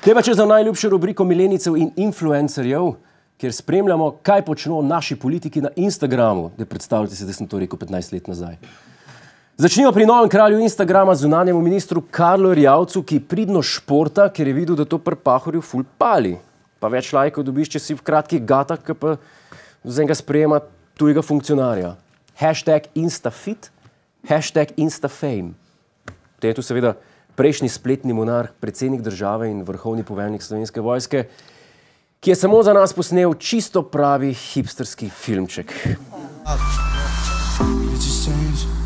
Te pa če za najljubšo rubriko milenicev in influencerjev, kjer spremljamo, kaj počno naši politiki na Instagramu. Predstavljate si, da sem to rekel 15 let nazaj. Začnimo pri novem kralju Instagrama, zunanjemu ministru Karlu Erjavcu, ki pridno športa, ker je videl, da to pri Pahorju ful pali. Pa več lajkov dobiš, če si v kratkih gatah, ki pa z enega sprejema tujega funkcionarja. #Instafit, #Instafame. Te je tu seveda prejšnji spletni monarh, predsednik države in vrhovni poveljnik Slovenske vojske, ki je samo za nas posnel čisto pravi hipsterski filmček.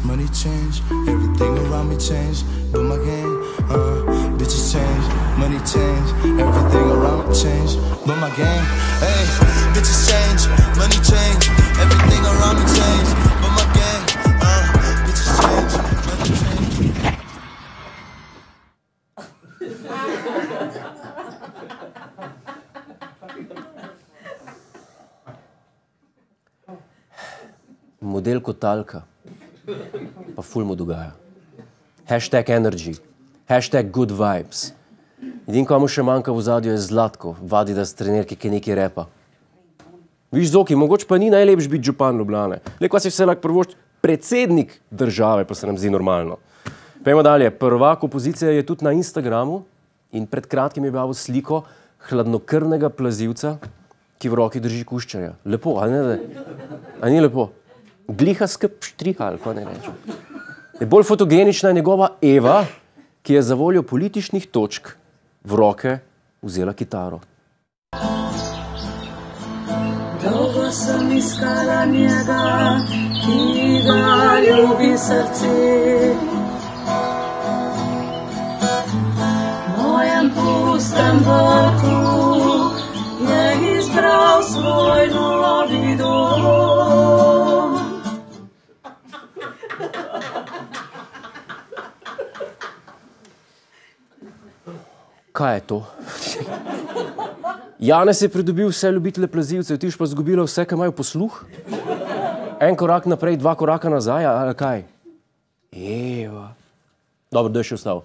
Money change, everything around me change, but my game, bitches change, money change, everything around me change, but my game, hey, bitches change, money change, everything around me change, but my game, bitches change, money change. Model kotalka. Pa ful mu dogaja. #energy, #good vibes. Edin, komu še manjka v ozadju, je Zlatko, vadi da s trenerki, ki nekaj repa. Viš, Zoki, mogoče pa ni najlepš biti župan Ljubljane. Lekva si vse lahko prvošč predsednik države, pa se nam zdi normalno. Pejmo dalje. Prvak opozicije je tudi na Instagramu in pred kratkim je objavil sliko hladnokrvnega plazivca, ki v roki drži kuščarja. Lepo, a ne? A ni lepo? Gliha skrb štriha, ali pa ne rečem. Bolj fotogenična je njegova Eva, ki je za voljo političnih točk v roke vzela kitaro. Dolgo sem iskala njega, ki ga ljubi srce. Mojem pustem vrtu je izbral svoj novi dom. Kaj je to? Janez je pridobil vse ljubitele plazivcev, ti pa zgubila vse, ki imajo posluh? En korak naprej, 2 koraka nazaj, ali kaj? Eva. Dobro, da je še ostal.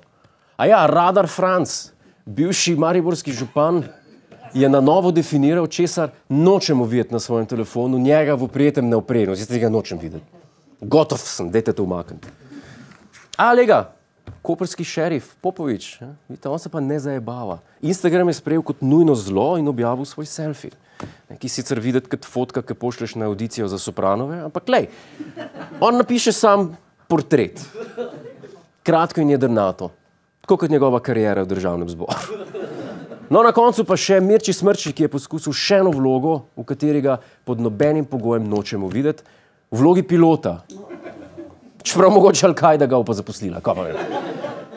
A ja, Radar Franc, bivši mariborski župan, je na novo definiral, česar nočemo videti na svojem telefonu, njega v prijetem neoprenu. Zdaj tega nočem videti. Gotov sem, dajte to umakniti. A, lega, koprski šerif Popovič, vidite, on se pa ne zajebava. Instagram je sprejel kot nujno zlo in objavil svoj selfie. Ki sicer videti kot fotka, ki pošleš na audicijo za Sopranove, ampak lej, on napiše sam portret. Kratko in jedrnato. Tako kot njegova karijera v državnem zboru. No, na koncu pa še Mirči Smrči, ki je poskusil še eno vlogo, v katerega pod nobenim pogojem nočemo videti, v vlogi pilota. Čeprav mogoče Al-Kaida ga pa zaposlila.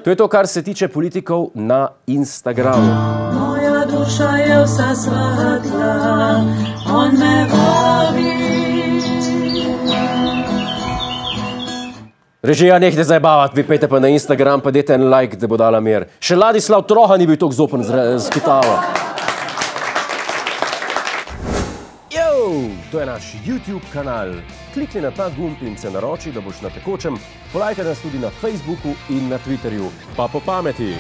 To je to, kar se tiče politikov na Instagramu. Moja duša je vsa svetla, on me vabi. Režija, nehajte zajebavati, vi pejte pa na Instagram, pa dajte en like, da bo dala mir. Še Ladislav Troha ni bil toliko zopen z kitaro. To je naš YouTube kanal. Klikni na ta gumb in se naroči, da boš na tekočem. Polajkaj nas tudi na Facebooku in na Twitterju. Pa po pameti!